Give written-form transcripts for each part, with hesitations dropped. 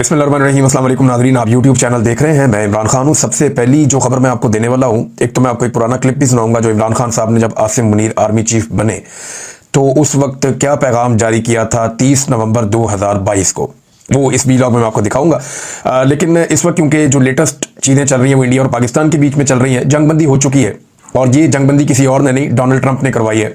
बिस्मिल्लाहिर्रहमानिर्रहीम। अस्सलाम वालेकुम नाज़रीन, आप यूट्यूब चैनल देख रहे हैं। मैं इमरान खान हूँ। सबसे पहली जो खबर मैं आपको देने वाला हूँ, एक तो मैं आपको एक पुराना क्लिप भी सुनाऊंगा जो इमरान खान साहब ने जब आसिम मुनीर आर्मी चीफ बने तो उस वक्त क्या पैगाम जारी किया था 30 नवंबर 2022 को, वो इस वीडियो में मैं आपको दिखाऊंगा। लेकिन इस वक्त क्योंकि जो लेटेस्ट चीज़ें चल रही हैं वो इंडिया और पाकिस्तान के बीच में चल रही हैं, जंगबंदी हो चुकी है और ये जंगबंदी किसी और ने नहीं, डोनाल्ड ट्रंप ने करवाई है।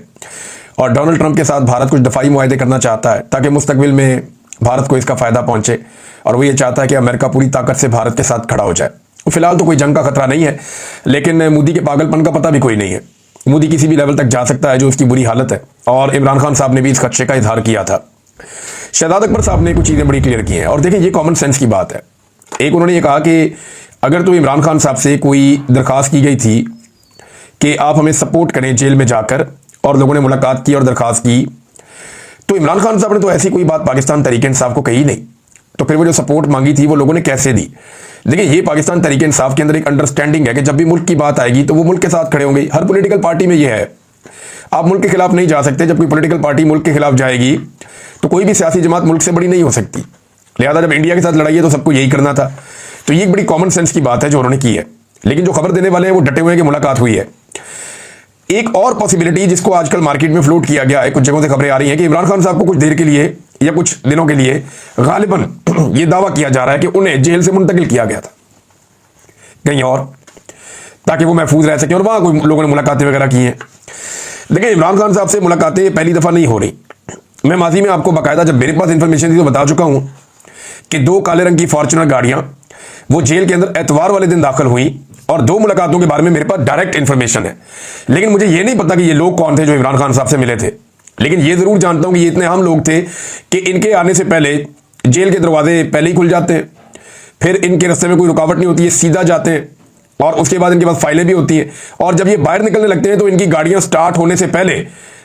और डोनाल्ड ट्रंप के साथ भारत कुछ दफाई मुआहदे करना चाहता है ताकि मुस्तकबिल में भारत को इसका फ़ायदा पहुंचे, और वो ये चाहता है कि अमेरिका पूरी ताकत से भारत के साथ खड़ा हो जाए। फिलहाल तो कोई जंग का खतरा नहीं है, लेकिन मोदी के पागलपन का पता भी कोई नहीं है। मोदी किसी भी लेवल तक जा सकता है जो उसकी बुरी हालत है, और इमरान खान साहब ने भी इस खदशे का इजहार किया था। शहजाद अकबर साहब ने कुछ चीज़ें बड़ी क्लियर की हैं, और देखिए ये कॉमन सेंस की बात है। एक उन्होंने ये कहा कि अगर तो इमरान खान साहब से कोई दरख्वास्त की गई थी कि आप हमें सपोर्ट करें जेल में जाकर, और लोगों ने मुलाकात की और दरख्वास्त की, तो इमरान खान साहब ने तो ऐसी कोई बात पाकिस्तान तहरीक इंसाफ को कही नहीं। तो फिर वो जो सपोर्ट मांगी थी वो लोगों ने कैसे दी? देखिए ये पाकिस्तान तहरीक इंसाफ के अंदर एक अंडरस्टैंडिंग है कि जब भी मुल्क की बात आएगी तो वो मुल्क के साथ खड़े होंगे। हर पॉलिटिकल पार्टी में ये है, आप मुल्क के खिलाफ नहीं जा सकते। जब कोई पॉलिटिकल पार्टी मुल्क के खिलाफ जाएगी तो कोई भी सियासी जमात मुल्क से बड़ी नहीं हो सकती। लिहाजा जब इंडिया के साथ लड़ाई है तो सबको यही करना था। तो ये एक बड़ी कॉमन सेंस की बात है जो उन्होंने की है। लेकिन जो खबर देने वाले हैं वो डटे हुए हैं कि मुलाकात हुई है। एक और पॉसिबिलिटी जिसको आजकल मार्केट में फ्लोट किया गया है, कुछ जगहों से खबरें आ रही हैं कि इमरान खान साहब को कुछ देर के लिए या कुछ दिनों के लिए गालिबन ये दावा किया जा रहा है कि उन्हें जेल से मुंतकिल किया गया था कहीं और, ताकि वो महफूज रह सके, और वहां कोई लोगों ने मुलाकातें वगैरह की हैं। देखिए इमरान खान साहब से मुलाकातें पहली दफा नहीं हो रही। मैं माजी में आपको बाकायदा जब मेरे पास इंफॉर्मेशन थी तो बता चुका हूं कि 2 काले रंग की फॉर्च्यूनर गाड़ियां वो जेल के अंदर एतवार वाले दिन दाखिल हुई, और 2 मुलाकातों के बारे में मेरे पास डायरेक्ट इंफॉर्मेशन है। लेकिन मुझे ये नहीं पता कि ये लोग कौन थे जो इमरान खान साहब से मिले थे। लेकिन ये जरूर जानता हूं कि ये इतने आम लोग थे कि इनके आने से पहले जेल के दरवाजे पहले ही खुल जाते हैं, फिर इनके रास्ते में कोई रुकावट नहीं होती है, सीधा जाते हैं, और उसके बाद इनके पास फाइलें भी होती हैं। और जब ये बाहर निकलने लगते हैं तो इनकी गाड़ियां स्टार्ट होने से पहले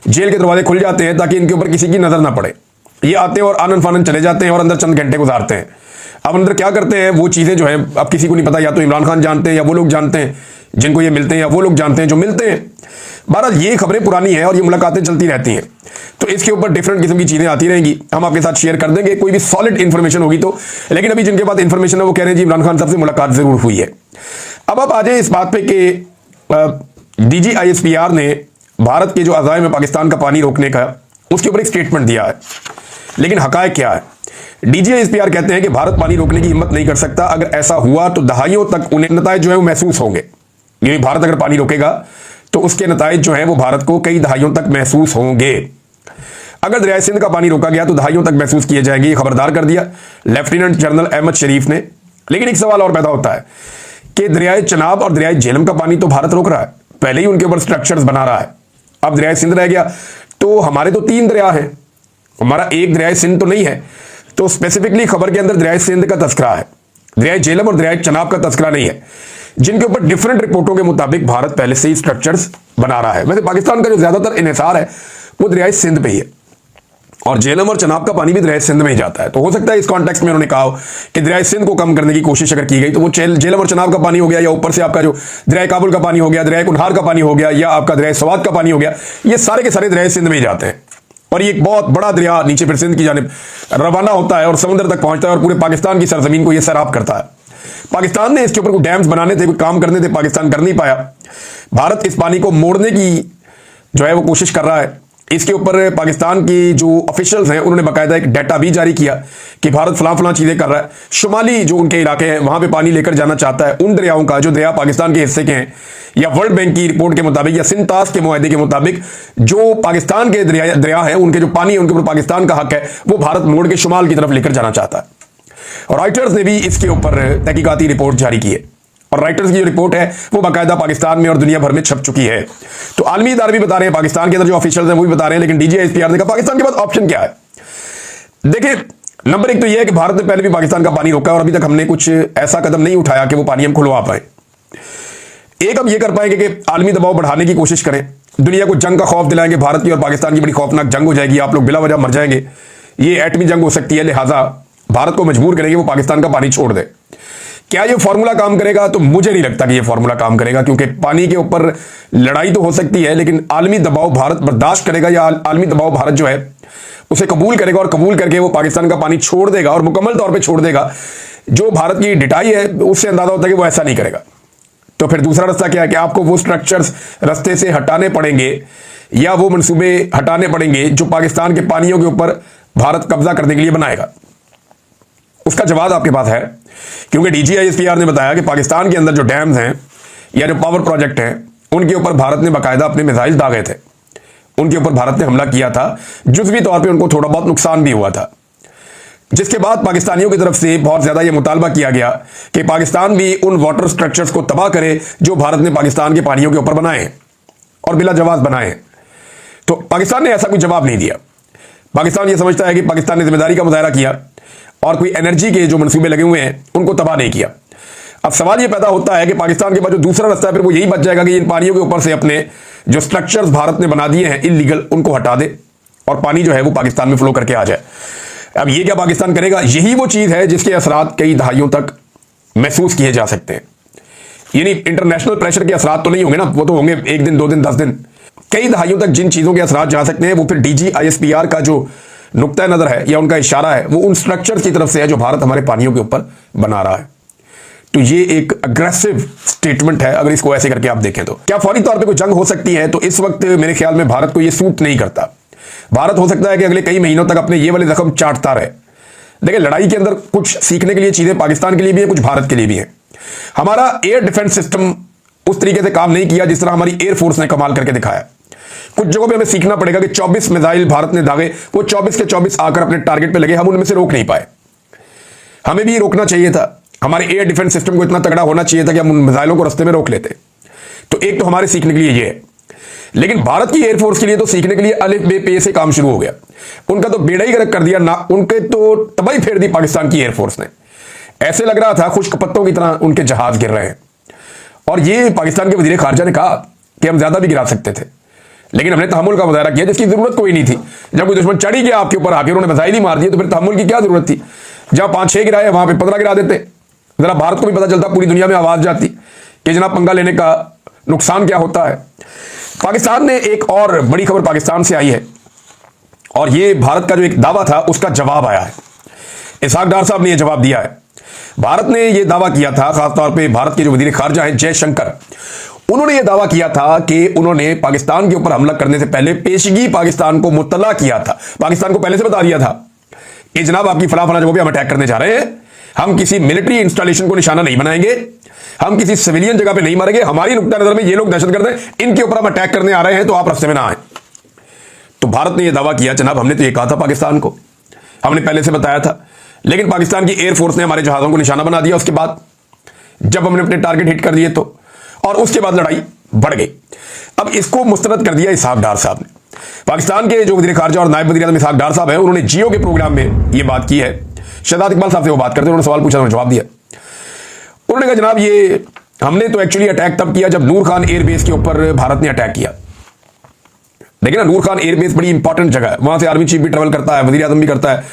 जेल के दरवाजे खुल जाते हैं ताकि इनके ऊपर किसी की नजर ना पड़े। ये आते हैं और आनन फानन चले जाते हैं और अंदर चंद घंटे गुजारते हैं। अब अंदर क्या करते हैं वो चीज़ें जो है अब किसी को नहीं पता, या तो इमरान खान जानते हैं या वो लोग जानते हैं जिनको ये मिलते हैं, या वो लोग जानते हैं जो मिलते हैं। बहरहाल ये खबरें पुरानी हैं और ये मुलाकातें चलती रहती हैं, तो इसके ऊपर डिफरेंट किस्म की चीज़ें आती रहेंगी। हम आपके साथ शेयर कर देंगे कोई भी सॉलिड इन्फॉर्मेशन होगी तो। लेकिन अभी जिनके पास इन्फॉर्मेशन है वो कह रहे हैं जी इमरान खान साहब से मुलाकात जरूर हुई है। अब आप आ जाए इस बात पे कि DGISPR ने भारत के जो अज़ाइम में पाकिस्तान का पानी रोकने का उसके ऊपर एक स्टेटमेंट दिया है। लेकिन हकायक क्या है? DGISPR कहते हैं कि भारत पानी रोकने की हिम्मत नहीं कर सकता। अगर ऐसा हुआ तो दहाइयों तक उन्हें नतायज जो है वो महसूस होंगे। यानी भारत अगर पानी रोकेगा तो उसके नतायज जो है वो भारत को कई दहाइयों तक महसूस होंगे। अगर दरियाए सिंध का पानी रोका गया तो दहाइयों तक महसूस किए जाएंगे। ये खबरदार कर दिया लेफ्टिनेंट जनरल अहमद शरीफ ने। लेकिन एक सवाल और पैदा होता है कि दरियाए चनाब और दरियाए झेलम का पानी तो भारत रोक रहा है, पहले ही उनके ऊपर स्ट्रक्चर्स बना रहा है। अब दरियाए सिंध रह गया, तो हमारे तो 3 दरिया हैं, हमारा एक दरियाए सिंध तो नहीं है। तो स्पेसिफिकली खबर के अंदर दरियाए सिंध का तस्करा है, दरियाए झेलम और दरियाए चनाब का तस्करा नहीं है, जिनके ऊपर डिफरेंट रिपोर्टों के मुताबिक भारत पहले से ही स्ट्रक्चर्स बना रहा है। वैसे पाकिस्तान का जो ज्यादातर इन्हिसार है वो दरियाए सिंध पे ही है, और झेलम और चनाब का पानी भी दरियाए सिंध में ही जाता है। तो हो सकता है इस कॉन्टेक्स्ट में उन्होंने कहा कि दरियाए सिंध को कम करने की कोशिश अगर की गई तो वो झेलम और चनाब का पानी हो गया, या ऊपर से आपका जो दरियाए काबुल का पानी हो गया, दरियाए कुनहार का पानी हो गया, या आपका दरियाए सवात का पानी हो गया, ये सारे के सारे दरियाए सिंध में ही जाते हैं। और ये एक बहुत बड़ा दरिया नीचे फिर सिंध की जानिब रवाना होता है और समुद्र तक पहुंचता है और पूरे पाकिस्तान की सरजमीन को ये सैराब करता है। पाकिस्तान ने इसके ऊपर कोई डैम्स बनाने थे, कोई काम करने थे, पाकिस्तान कर नहीं पाया। भारत इस पानी को मोड़ने की जो है वो कोशिश कर रहा है। इसके ऊपर पाकिस्तान की जो ऑफिशियल्स हैं उन्होंने बाकायदा एक डाटा भी जारी किया कि भारत फलां चीजें कर रहा है। शुमाली जो उनके इलाके हैं वहां पे पानी लेकर जाना चाहता है उन दरियाओं का जो दरिया पाकिस्तान के हिस्से के हैं, या वर्ल्ड बैंक की रिपोर्ट के मुताबिक या सिंतास के मुआहदे के मुताबिक जो पाकिस्तान के दरिया है उनके जो पानी है उनके ऊपर पाकिस्तान का हक है, वो भारत मोड़ के शुमाल की तरफ लेकर जाना चाहता है। और राइटर्स ने भी इसके ऊपर तहकीकाती रिपोर्ट जारी की है, और राइटर्स की जो रिपोर्ट है वो बाकायदा पाकिस्तान में और दुनिया भर में छप चुकी है। तो आलमी इदारे भी बता रहे हैं, पाकिस्तान के अंदर जो ऑफिशियल्स हैं वो भी बता रहे हैं। लेकिन DGISPR ने कहा पाकिस्तान के पास ऑप्शन क्या है? देखिए नंबर 1 तो यह है कि भारत ने पहले भी पाकिस्तान का पानी रोका और अभी तक हमने कुछ ऐसा कदम नहीं उठाया कि वो पानी हम खुलवा पाए। एक हम ये कर पाएंगे कि आलमी दबाव बढ़ाने की कोशिश करें, दुनिया को जंग का खौफ दिलाएंगे, भारत की और पाकिस्तान की बड़ी खौफनाक जंग हो जाएगी, आप लोग बिला वजह मर जाएंगे, ये एटमी जंग हो सकती है, लिहाजा भारत को मजबूर करेंगे वो पाकिस्तान का पानी छोड़ दे। क्या ये फॉर्मूला काम करेगा? तो मुझे नहीं लगता कि ये फॉर्मूला काम करेगा, क्योंकि पानी के ऊपर लड़ाई तो हो सकती है लेकिन आलमी दबाव भारत बर्दाश्त करेगा, या आलमी दबाव भारत जो है उसे कबूल करेगा और कबूल करके वो पाकिस्तान का पानी छोड़ देगा और मुकम्मल तौर पे छोड़ देगा, जो भारत की डिटाई है उससे अंदाजा होता है कि वो ऐसा नहीं करेगा। तो फिर दूसरा रास्ता क्या है कि आपको वो स्ट्रक्चर्स रास्ते से हटाने पड़ेंगे या वो मंसूबे हटाने पड़ेंगे जो पाकिस्तान के पानियों के ऊपर भारत कब्जा करने के लिए बनाएगा। उसका जवाब आपके पास है, क्योंकि DGISPR ने बताया कि पाकिस्तान के अंदर जो डैम्स हैं या जो पावर प्रोजेक्ट हैं उनके ऊपर भारत ने बाकायदा अपने मिसाइल दागे थे, उनके ऊपर भारत ने हमला किया था, जुज़वी तौर पे उनको थोड़ा बहुत नुकसान भी हुआ था, जिसके बाद पाकिस्तानियों की तरफ से बहुत ज्यादा यह मुतालबा किया गया कि पाकिस्तान भी उन वाटर स्ट्रक्चर्स को तबाह करे जो भारत ने पाकिस्तान के पानियों के ऊपर बनाए और बिला जवाब बनाए। तो पाकिस्तान ने ऐसा कोई जवाब नहीं दिया। पाकिस्तान ये समझता है कि पाकिस्तान ने जिम्मेदारी का मुजाहरा किया और कोई एनर्जी के जो मनसूबे लगे हुए हैं उनको तबाह नहीं किया। अब सवाल ये पैदा होता है कि पाकिस्तान के पास जो दूसरा रास्ता है फिर वो यही बच जाएगा कि इन पानियों के ऊपर से अपने जो स्ट्रक्चर्स भारत ने बना दिए हैं इलीगल, उनको हटा दे और पानी जो है वो पाकिस्तान में फ्लो करके आ जाए। अब ये क्या पाकिस्तान करेगा? यही वो चीज है जिसके असरात कई दहाइयों तक महसूस किए जा सकते हैं। यानी इंटरनेशनल प्रेशर के असरात तो नहीं होंगे ना, वो तो होंगे 1 दिन 2 दिन 10 दिन, कई दहाइयों तक जिन चीजों के असरात जा सकते हैं वो फिर DGISPR का जो नुक्ता नजर है या उनका इशारा है वो उन स्ट्रक्चर की तरफ से है जो भारत हमारे पानियों के ऊपर बना रहा है। तो ये एक अग्रेसिव स्टेटमेंट है अगर इसको ऐसे करके आप देखें तो। क्या फौरी तौर पे कोई जंग हो सकती है? तो इस वक्त मेरे ख्याल में भारत को ये सूट नहीं करता। भारत हो सकता है कि अगले कई महीनों तक अपने ये वाले जख्म चाटता रहे। देखिए, लड़ाई के अंदर कुछ सीखने के लिए चीजें पाकिस्तान के लिए भी है, कुछ भारत के लिए भी है। हमारा एयर डिफेंस सिस्टम उस तरीके से काम नहीं किया जिस तरह हमारी एयरफोर्स ने कमाल करके दिखाया। कुछ जगहों पे हमें सीखना पड़ेगा कि 24 मिसाइल भारत ने दागे, वो 24 के 24 आकर अपने टारगेट पे लगे, हम उनमें से रोक नहीं पाए। हमें भी रोकना चाहिए था। हमारे एयर डिफेंस सिस्टम को इतना तगड़ा होना चाहिए था कि हम उन मिसाइलों को रास्ते में रोक लेते। तो एक तो हमारे सीखने के लिए ये है, लेकिन भारत की एयरफोर्स के लिए तो सीखने के लिए अलिफ बे पे से काम शुरू हो गया। उनका तो बेड़ा ही गर्क कर दिया ना, उनके तो तबाही फेर दी पाकिस्तान की एयरफोर्स ने। ऐसे लग रहा था खुश्क पत्तों की तरह उनके जहाज गिर रहे हैं। और ये पाकिस्तान के वजीर खारजा ने कहा कि हम ज्यादा भी गिरा सकते थे, लेकिन हमने तहम्मुल का मुजाहरा किया जिसकी जरूरत कोई नहीं थी। जब कोई दुश्मन चढ़ी गया आपके ऊपर आके उन्होंने मिसाइल ही मार दिए तो फिर तहम्मुल की क्या जरूरत थी? जहां 5-6 गिराए वहां पे 15 गिरा देते। जरा भारत को भी पता चलता, पूरी दुनिया में आवाज जाती कि जनाब पंगा लेने का नुकसान क्या होता है। पाकिस्तान ने एक और बड़ी खबर पाकिस्तान से आई है और ये भारत का जो एक दावा था उसका जवाब आया है। इसहाक डार साहब ने यह जवाब दिया है। भारत ने यह दावा किया था, खासतौर पे भारत के जो वजीर खारजा हैं जयशंकर, उन्होंने यह दावा किया था कि उन्होंने पाकिस्तान के ऊपर हमला करने से पहले पेशगी पाकिस्तान को मुत्तला किया था। पाकिस्तान को पहले से बता दिया था कि जनाब आपकी फला फला जगहों पे हम अटैक करने जा रहे हैं, हम किसी मिलिट्री इंस्टॉलेशन को निशाना नहीं बनाएंगे, हम किसी सिविलियन जगह पे नहीं मारेंगे, हमारी नुक्ता नजर में ये लोग दहशतगर्द हैं, इनके ऊपर हम अटैक करने आ रहे हैं तो आप रास्ते में ना आए। तो भारत ने यह दावा किया, जनाब हमने तो ये कहा था पाकिस्तान को, हमने पहले से बताया था, लेकिन पाकिस्तान की एयरफोर्स ने हमारे जहाजों को निशाना बना दिया उसके बाद, जब हमने अपने टारगेट हिट कर दिए तो, और उसके बाद लड़ाई बढ़ गई। अब इसको मुस्तरद कर दिया इसहाक डार साहब ने। पाकिस्तान के जो वज़ीर खारजा और नायब वज़ीर आज़म इसहाक डार साहब हैं, उन्होंने जियो के प्रोग्राम में ये बात की है। शहजाद इकबाल साहब से वो बात करते, उन्होंने सवाल पूछा, उन्होंने जवाब दिया। उन्होंने कहा जनाब ये हमने तो एक्चुअली अटैक तब किया जब नूर खान एयरबेस के ऊपर भारत ने अटैक किया। देखिए ना, नूर खान एयरबेस बड़ी इंपॉर्टेंट जगह है, वहां से आर्मी चीफ भी ट्रेवल करता है, वज़ीर आज़म भी करता है,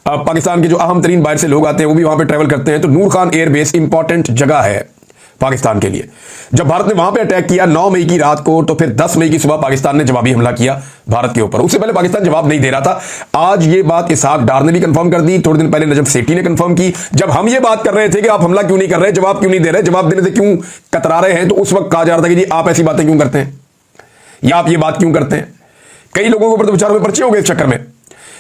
पाकिस्तान के जो अहम तरीन बाहर से लोग आते हैं वो भी वहां पे ट्रेवल करते हैं। तो नूर खान एयरबेस इंपॉर्टेंट जगह है पाकिस्तान के लिए। जब भारत ने वहां पे अटैक किया 9 मई की रात को, तो फिर 10 मई की सुबह पाकिस्तान ने जवाबी हमला किया भारत के ऊपर। उससे पहले पाकिस्तान जवाब नहीं दे रहा था। आज ये बात इसहाक डार ने भी कंफर्म कर दी, थोड़े दिन पहले नजम सेठी ने कंफर्म की। जब हम ये बात कर रहे थे कि आप हमला क्यों नहीं कर रहे, जवाब क्यों नहीं दे रहे, जवाब देने से क्यों कतरा रहे हैं, तो उस वक्त कहा जा रहा था कि जी आप ऐसी बातें क्यों करते हैं या आप ये बात क्यों करते हैं। कई लोगों के ऊपर तो विचारों में पर्चे हो गए इस चक्कर में।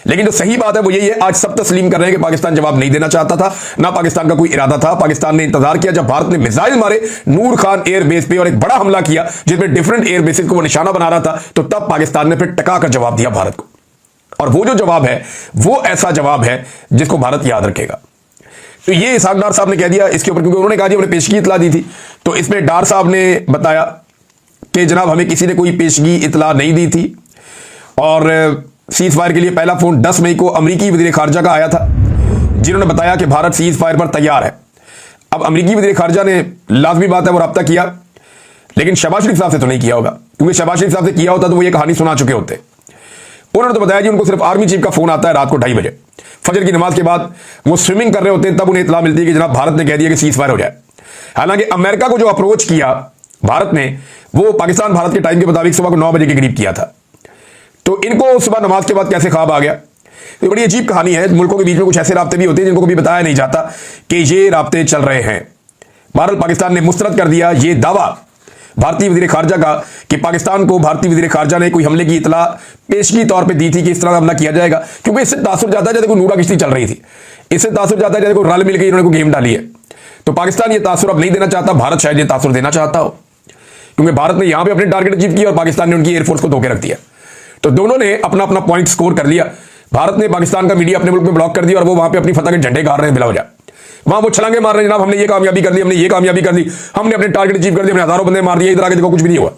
लेकिन जो सही बात है वो यही है, आज सब तस्लीम कर रहे हैं कि पाकिस्तान जवाब नहीं देना चाहता था, ना पाकिस्तान का कोई इरादा था। पाकिस्तान ने इंतजार किया जब भारत ने मिसाइल मारे नूर खान एयरबेस पे और एक बड़ा हमला किया जिसमें डिफरेंट एयरबेसेस को वो निशाना बना रहा था, तो तब पाकिस्तान ने फिर टका कर जवाब दिया भारत को। और वो जो जवाब है वो ऐसा जवाब है जिसको भारत याद रखेगा। तो ये इसहाक डार साहब ने कह दिया इसके ऊपर, क्योंकि उन्होंने कहा जी हमने पेशगी इतला दी थी। तो इसमें डार साहब ने बताया कि जनाब हमें किसी ने कोई पेशगी इतला नहीं दी थी, और सीज फायर के लिए पहला फोन 10 मई को अमरीकी वज़ीर खारजा का आया था, जिन्होंने बताया कि भारत सीज फायर पर तैयार है। अब अमरीकी वज़ीर खारजा ने, लाजमी बात है, वो रब्ता किया, लेकिन शहबाज शरीफ साहब से तो नहीं किया होगा, क्योंकि शहबाज शरीफ साहब से किया होता तो वो ये कहानी सुना चुके होते। उन्होंने तो बताया जी उनको सिर्फ आर्मी चीफ का फोन आता है रात को 2:30 बजे, फजर की नमाज के बाद वो स्विमिंग कर रहे होते हैं, तब उन्हें इतला मिलती है कि जनाब भारत ने कह दिया कि सीज फायर हो जाए। हालांकि अमेरिका को जो अप्रोच किया भारत ने, वो पाकिस्तान भारत के टाइम के मुताबिक सुबह को 9 बजे के करीब किया था। तो इनको सुबह नमाज के बाद कैसे ख्वाब आ गया तो बड़ी अजीब कहानी है। मुल्कों के बीच में कुछ ऐसे राब्ते भी होते हैं जिनको कभी बताया नहीं जाता कि ये राब्ते चल रहे हैं। बहरहाल पाकिस्तान ने मुस्तरद कर दिया ये दावा भारतीय वजीर खारजा का कि पाकिस्तान को भारतीय वजीर खारजा ने कोई हमले की इतला पेशगी तौर पे दी थी कि इस तरह का हमला किया जाएगा, क्योंकि इससे तासुर जाता है जैसे कोई नूरा किश्ती चल रही थी, इससे तासुर जाता है जैसे कोई रल मिल गई, इन्होंने कोई गेम डाली है। तो पाकिस्तान ये तासुर अब नहीं देना चाहता, भारत शायद ये तासुर देना चाहता हो, क्योंकि भारत ने यहां पे अपने टारगेट अचीव किया और पाकिस्तान ने उनकी एयरफोर्स को धोखे रख दिया। तो दोनों ने अपना अपना पॉइंट स्कोर कर लिया। भारत ने पाकिस्तान का मीडिया अपने मुल्क में ब्लॉक कर दिया और वो वहां पे अपनी फतह के झंडे गाड़ रहे हैं बिला वजह। वहां वो छलांगे मार रहे हैं, जनाब हमने ये कामयाबी कर दी, हमने ये कामयाबी कर दी, हमने अपने टारगेट अचीव कर दिए, हमने हजारों बंदे मार दिए, इधर आगे देखो कुछ भी नहीं हुआ।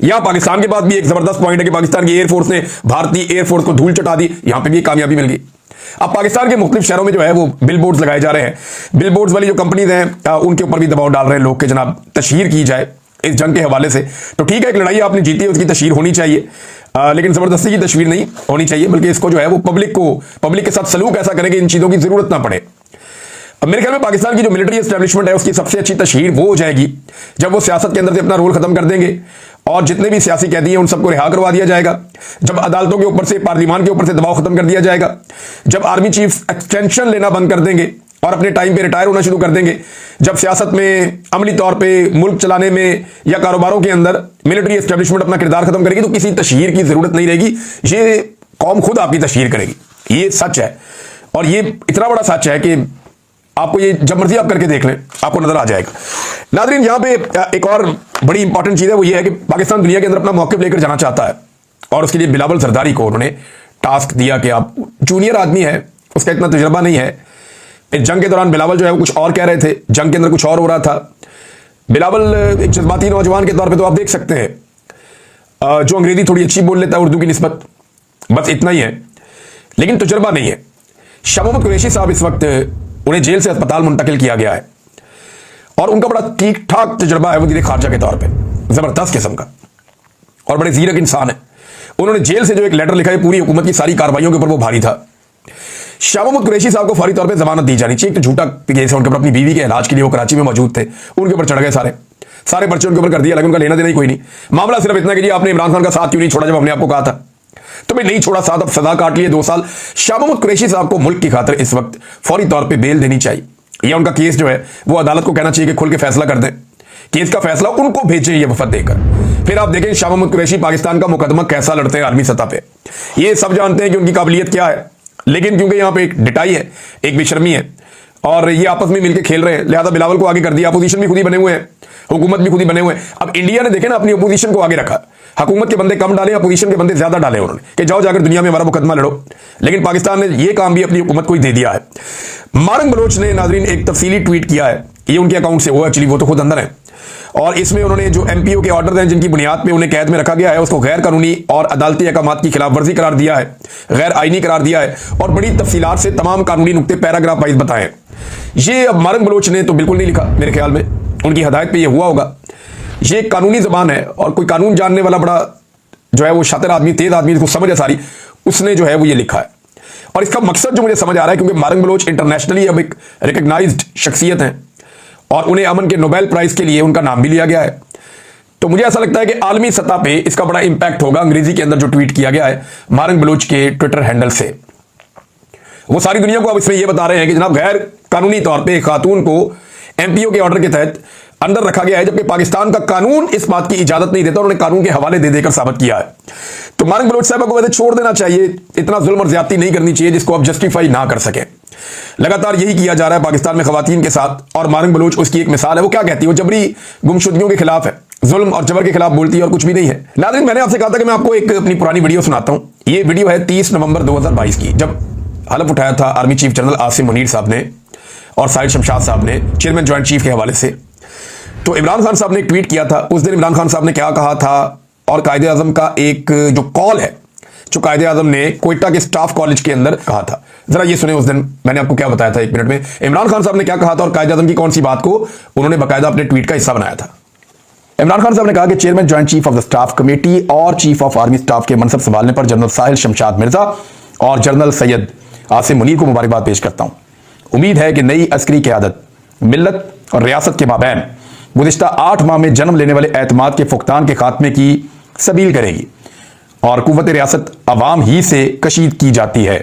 यहां पाकिस्तान के पास भी एक जबरदस्त पॉइंट है कि पाकिस्तान की एयरफोर्स ने भारतीय एयरफोर्स को धूल चटा दी, यहां पे भी कामयाबी मिल गई। अब पाकिस्तान के मुख्तलिफ शहरों में जो है वो बिल बोर्ड्स लगाए जा रहे हैं। बिल बोर्ड्स वाली जो कंपनीज हैं उनके ऊपर भी दबाव डाल रहे हैं लोग कि जनाब तशहीर की जाए इस जंग के हवाले से। तो ठीक है, एक लड़ाई आपने जीती है, उसकी तशहीर होनी चाहिए, लेकिन जबरदस्ती की तशहीर नहीं होनी चाहिए, बल्कि इसको जो है वो पब्लिक के साथ सलूक ऐसा करें कि इन चीजों की जरूरत ना पड़े। अब मेरे ख्याल में पाकिस्तान की जो मिलिट्री एस्टेब्लिशमेंट है उसकी सबसे अच्छी तशहीर वो हो जाएगी जब वो सियासत के अंदर से अपना रोल खत्म कर देंगे और जितने भी सियासी कैदी हैं उन सबको रिहा करवा दिया जाएगा, जब अदालतों के ऊपर से, पार्लियामान के ऊपर से दबाव खत्म कर दिया जाएगा, जब आर्मी चीफ एक्सटेंशन लेना बंद कर देंगे और अपने टाइम पे रिटायर होना शुरू कर देंगे, जब सियासत में, अमली तौर पे मुल्क चलाने में या कारोबारों के अंदर मिलिट्री एस्टेब्लिशमेंट अपना किरदार खत्म करेगी, तो किसी तशहीर की जरूरत नहीं रहेगी। ये कौम खुद आपकी तशहीर करेगी, ये सच है। और ये इतना बड़ा सच है कि आपको ये जब मर्जी आप करके देख लें, आपको नजर आ जाएगा। नाज़रीन, यहां पे एक और बड़ी इंपॉर्टेंट चीज है, वो ये है कि पाकिस्तान दुनिया के अंदर अपना मौक़िफ़ लेकर जाना चाहता है और उसके लिए बिलावल जरदारी को उन्होंने टास्क दिया कि आप जूनियर आदमी है, उसका इतना तजुर्बा नहीं है। इस जंग के दौरान बिलावल जो है वो कुछ और कह रहे थे, जंग के अंदर कुछ और हो रहा था। बिलावल एक जज्बाती नौजवान के तौर पर तो आप देख सकते हैं, जो अंग्रेजी थोड़ी अच्छी बोल लेता है उर्दू की निस्बत, बस इतना ही है, लेकिन तजुर्बा नहीं है। शाह मोहम्मद कुरैशी साहब इस वक्त उन्हें जेल से अस्पताल मुंतकिल किया गया है और उनका बड़ा ठीक ठाक तजुर्बा है वज़ीर खारजा के तौर पे, जबरदस्त किस्म का, और बड़े जीरक इंसान है। उन्होंने जेल से जो एक लेटर लिखा है, पूरी हुकूमत की सारी कार्रवाइयों के ऊपर वो भारी था। शाह मोहम्मद कुरैशी साहब को फौरी तौर पे जमानत दी जानी चाहिए। एक तो झूठा केस है उनके ऊपर, अपनी बीवी के इलाज के लिए वो कराची में मौजूद थे, उनके ऊपर चढ़ गए सारे पर्चे उनके ऊपर कर दिया, लेकिन उनका लेना देना ही कोई नहीं। मामला सिर्फ इतना कि आपने इमरान खान का साथ क्यों नहीं छोड़ा जब हमने आपको कहा था, तो मैं नहीं छोड़ा साथ, अब सजा काट लिए 2 साल। शाह मोहम्मद कुरैशी साहब को मुल्क की खातिर इस वक्त फौरी तौर पे बेल देनी चाहिए। या उनका केस जो है वो अदालत को कहना चाहिए कि खुल के फैसला कर दें, केस का फैसला उनको भेजे ये वफद देकर। फिर आप देखें शाह मोहम्मद कुरैशी पाकिस्तान का मुकदमा कैसा लड़ते हैं आर्मी सतह पे। ये सब जानते हैं कि उनकी काबिलियत क्या है, लेकिन क्योंकि यहाँ पे एक डिटाई है, एक बेशर्मी है और ये आपस में मिलकर खेल रहे हैं, लिहाजा बिलावल को आगे कर दिया। अपोजिशन भी खुद ही बने हुए हैं, हुकूमत भी खुद ही बने हुए हैं। अब इंडिया ने देखे ना अपनी अपोजिशन को आगे रखा, हुकूमत के बंदे कम डाले, अपोजिशन के बंदे ज्यादा डाले उन्होंने कि जाओ जाकर दुनिया में हमारा मुकदमा लड़ो, लेकिन पाकिस्तान ने यह काम भी अपनी हुकूमत को ही दे दिया है। मारंग बलोच ने नाजरीन एक तफसीली ट्वीट किया है, ये उनके अकाउंट से, वो एक्चुअली वो तो खुद अंदर है, और इसमें उन्होंने जो एमपीओ के ऑर्डर हैं जिनकी बुनियाद पे उन्हें कैद में रखा गया है उसको गैर कानूनी और अदालती अहकामात की खिलाफ वर्जी करार दिया है, गैर आईनी करार दिया है और बड़ी तफसीलात से तमाम कानूनी नुक्ते पैराग्राफ वाइज बताए। ये अब मारंग बलोच ने तो बिल्कुल नहीं लिखा, मेरे ख्याल में उनकी हदायत पे ये हुआ होगा। ये कानूनी जबान है और कोई कानून जानने वाला बड़ा जो है वो शातिर आदमी, तेज आदमी, जिसको समझ है सारी, उसने जो है वो ये लिखा है। और इसका मकसद जो मुझे समझ आ रहा है, क्योंकि मारंग बलोच इंटरनेशनली अब एक रिकग्नाइज्ड शख्सियत है और उन्हें अमन के नोबेल प्राइज के लिए उनका नाम भी लिया गया है, तो मुझे ऐसा लगता है कि आलमी सतह पे इसका बड़ा इंपैक्ट होगा। अंग्रेजी के अंदर जो ट्वीट किया गया है मारंग बलोच के ट्विटर हैंडल से, वो सारी दुनिया को अब इसमें यह बता रहे हैं कि जनाब गैर कानूनी तौर पे खातून को एमपीओ के ऑर्डर के तहत अंदर रखा गया है, जबकि पाकिस्तान का कानून इस बात की इजाजत नहीं देता, उन्होंने कानून के हवाले दे देकर साबित किया है। तो मारंग बलोच साहब को वैसे छोड़ देना चाहिए, इतना जुल्म और ज्यादती नहीं करनी चाहिए जिसको आप जस्टिफाई ना कर सके। लगातार यही किया जा रहा है पाकिस्तान में खवातीन के साथ, और मारंग बलोच उसकी एक मिसाल है। वो क्या कहती है, वो जबरी गुमशुदगियों के खिलाफ है, जुल्म और जबर के खिलाफ बोलती है और कुछ भी नहीं है। नाज़रीन, मैंने आपसे कहा था कि मैं आपको एक अपनी पुरानी वीडियो सुनाता हूं। ये वीडियो है 30 नवंबर 2022 की, जब हलफ उठाया था army chief general Asim Munir साहब ने और साहिल शमशाद साहब ने चेयरमैन ज्वाइंट चीफ के हवाले से। तो इमरान खान साहब ने एक ट्वीट किया था, उस दिन इमरान खान साहब ने क्या कहा था, और कायदे आजम का एक जो कॉल है जो कायदे आजम ने कोयटा के स्टाफ कॉलेज के अंदर कहा था, जरा ये सुने। उस दिन मैंने आपको क्या बताया था 1 मिनट में, इमरान खान साहब ने क्या कहा था और कायदे आजम की कौन सी बात को उन्होंने बाकायदा अपने ट्वीट का हिस्सा बनाया था। इमरान खान साहब ने कहा कि chairman joint chief of the staff committee और चीफ ऑफ आर्मी स्टाफ के मनसब संभालने पर जनरल साहिल शमशाद मिर्जा और जनरल सैयद आसिम मुनीर को मुबारकबाद पेश करता हूं। उम्मीद है कि नई अस्करी क़यादत मिल्लत और रियासत के माबैन गुज़िश्ता 8 माह में जन्म लेने वाले एतमाद के फुकतान के खात्मे की सबील करेगी और कुव्वत रियासत अवाम ही से कशीद की जाती है,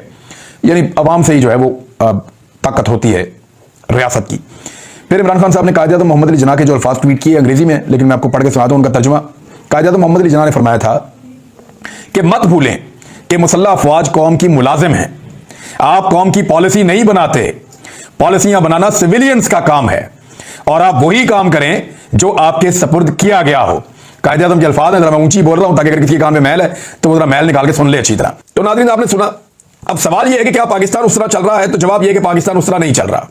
यानी अवाम से ही जो है वो ताकत होती है रियासत की। फिर इमरान खान साहब ने कायद-ए-आज़म मोहम्मद अली जिन्ना के जो अल्फाज ट्वीट किए अंग्रेजी में, लेकिन मैं आपको पढ़ के सुनाता हूं उनका तर्जुमा। कायद-ए-आज़म मोहम्मद अली जिन्ना ने फरमाया था कि मत भूलें कि मुसल्लह अफवाज कौम की मुलाजिम हैं, आप कौम की पॉलिसी नहीं बनाते, पॉलिसियां बनाना सिविलियंस का काम है और आप वही काम करें जो आपके सपुर्द किया गया हो। कायद-ए-आज़म के अल्फाज हैं, जरा मैं ऊंची बोल रहा हूं ताकि अगर किसी के कान में मैल है तो वो जरा मैल निकाल के सुन ले अच्छी तरह। तो नाज़रीन आपने सुना। अब सवाल यह है कि क्या पाकिस्तान उस तरह चल रहा है? तो जवाब यह है कि पाकिस्तान उस तरह नहीं चल रहा।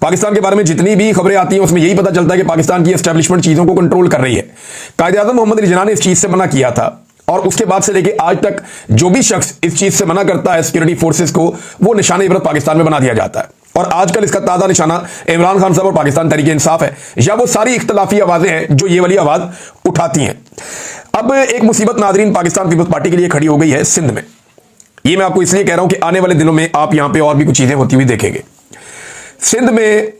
पाकिस्तान के बारे में जितनी भी खबरें आती हैं उसमें यही पता चलता है कि पाकिस्तान की एस्टैब्लिशमेंट चीजों को कंट्रोल कर रही है। कायद-ए-आज़म मोहम्मद अली जिन्ना ने इस चीज से मना किया था और उसके बाद से लेकर आज तक जो भी शख्स इस चीज से मना करता है सिक्योरिटी फोर्सेस को, वो निशाने इबरत पाकिस्तान में बना दिया जाता है। और आजकल इसका ताजा निशाना इमरान खान साहब और पाकिस्तान तहरीक इंसाफ है, या वो सारी इख्तलाफी आवाजें हैं जो ये वाली आवाज उठाती हैं। अब एक मुसीबत नाजरीन पाकिस्तान पीपल्स पार्टी के लिए खड़ी हो गई है सिंध में। ये मैं आपको इसलिए कह रहा हूं कि आने वाले दिनों में आप यहां पे और भी कुछ चीजें होती हुई देखेंगे। सिंध में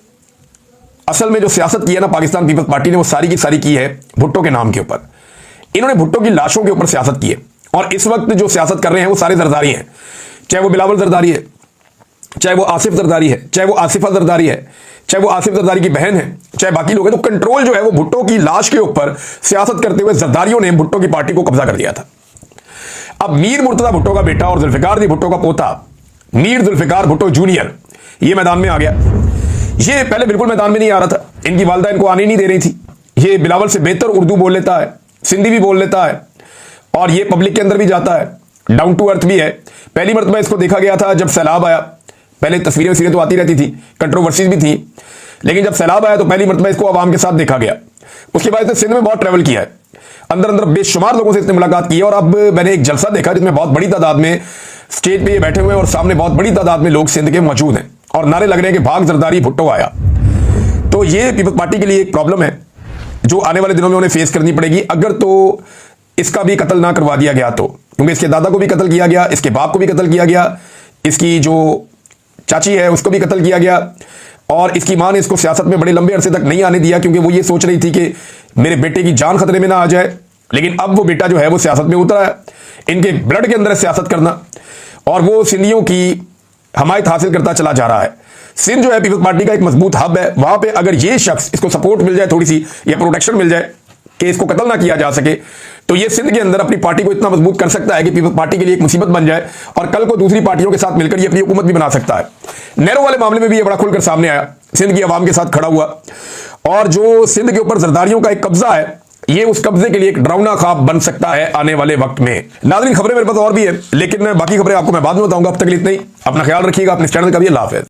असल में जो सियासत की है ना पाकिस्तान पीपल्स पार्टी ने, वो सारी की सारी की है भुट्टो के नाम के ऊपर। इन्होंने भुट्टो की लाशों के ऊपर सियासत की है और इस वक्त जो सियासत कर रहे हैं वो सारे जरदारी हैं, चाहे वो बिलावल जरदारी है, चाहे वो आसिफ जरदारी है, चाहे वो आसिफा जरदारी है, चाहे वो आसिफ जरदारी की बहन है, चाहे बाकी लोग हैं। तो कंट्रोल जो है वो भुट्टो की लाश के ऊपर सियासत करते हुए जरदारियों ने भुट्टो की पार्टी को कब्जा कर दिया था। अब मीर मुर्तजा भुट्टो का बेटा और जुल्फिकार दी भुट्टो का पोता मीर जुल्फिकार भुट्टो जूनियर ये मैदान में आ गया। ये पहले बिल्कुल मैदान में नहीं आ रहा था, इनकी वालदा इनको आने नहीं दे रही थी। ये बिलावल से बेहतर उर्दू बोल लेता है, सिंधी भी बोल लेता है और ये पब्लिक के अंदर भी जाता है, डाउन टू अर्थ भी है। पहली मरतबा इसको देखा गया था जब सैलाब आया। पहले तस्वीरें वसीरें तो आती रहती थी, कंट्रोवर्सीज भी थी, लेकिन जब सैलाब आया तो पहली मरतबा इसको आवाम के साथ देखा गया। उसके बाद इसने सिंध में बहुत ट्रैवल किया है, अंदर अंदर बेशुमार लोगों से इसने मुलाकात की है। और अब मैंने एक जलसा देखा जिसमें बहुत बड़ी तादाद में स्टेज पे ये बैठे हुए हैं और सामने बहुत बड़ी तादाद में लोग सिंध के मौजूद हैं और नारे लग रहे हैं कि भाग जरदारी भुट्टो आया। तो ये पीपल्स पार्टी के लिए एक प्रॉब्लम है जो आने वाले दिनों में उन्हें फेस करनी पड़ेगी, अगर तो इसका भी कत्ल ना करवा दिया गया तो। क्योंकि इसके दादा को भी कत्ल किया गया, इसके बाप को भी कत्ल किया गया, इसकी जो चाची है उसको भी कत्ल किया गया और इसकी मां ने इसको सियासत में बड़े लंबे अरसे तक नहीं आने दिया क्योंकि वो ये सोच रही थी कि मेरे बेटे की जान खतरे में ना आ जाए। लेकिन अब वो बेटा जो है वो सियासत में उतरा है, इनके ब्लड के अंदर है सियासत करना और वो सिंधियों की हमायत हासिल करता चला जा रहा है। सिंध जो है पीपल्स पार्टी का एक मजबूत हब है, वहां पे अगर ये शख्स इसको सपोर्ट मिल जाए थोड़ी सी या प्रोटेक्शन मिल जाए कि इसको कत्ल ना किया जा सके, तो ये सिंध के अंदर अपनी पार्टी को इतना मजबूत कर सकता है कि पीपल्स पार्टी के लिए एक मुसीबत बन जाए और कल को दूसरी पार्टियों के साथ मिलकर ये अपनी हुकूमत भी बना सकता है। नेहरू वाले मामले में भी ये बड़ा खुलकर सामने आया, सिंध की आवाम के साथ खड़ा हुआ और जो सिंध के ऊपर जरदारियों का एक कब्जा है, ये उस कब्जे के लिए एक डरावना ख्वाब बन सकता है आने वाले वक्त में। नाज़रीन खबरें मेरे पास और भी है, लेकिन बाकी खबरें आपको मैं बाद में बताऊंगा। अब तक के लिए इतना ही, अपना ख्याल रखिएगा, अपने चैनल का भी अल्लाह हाफ़िज़।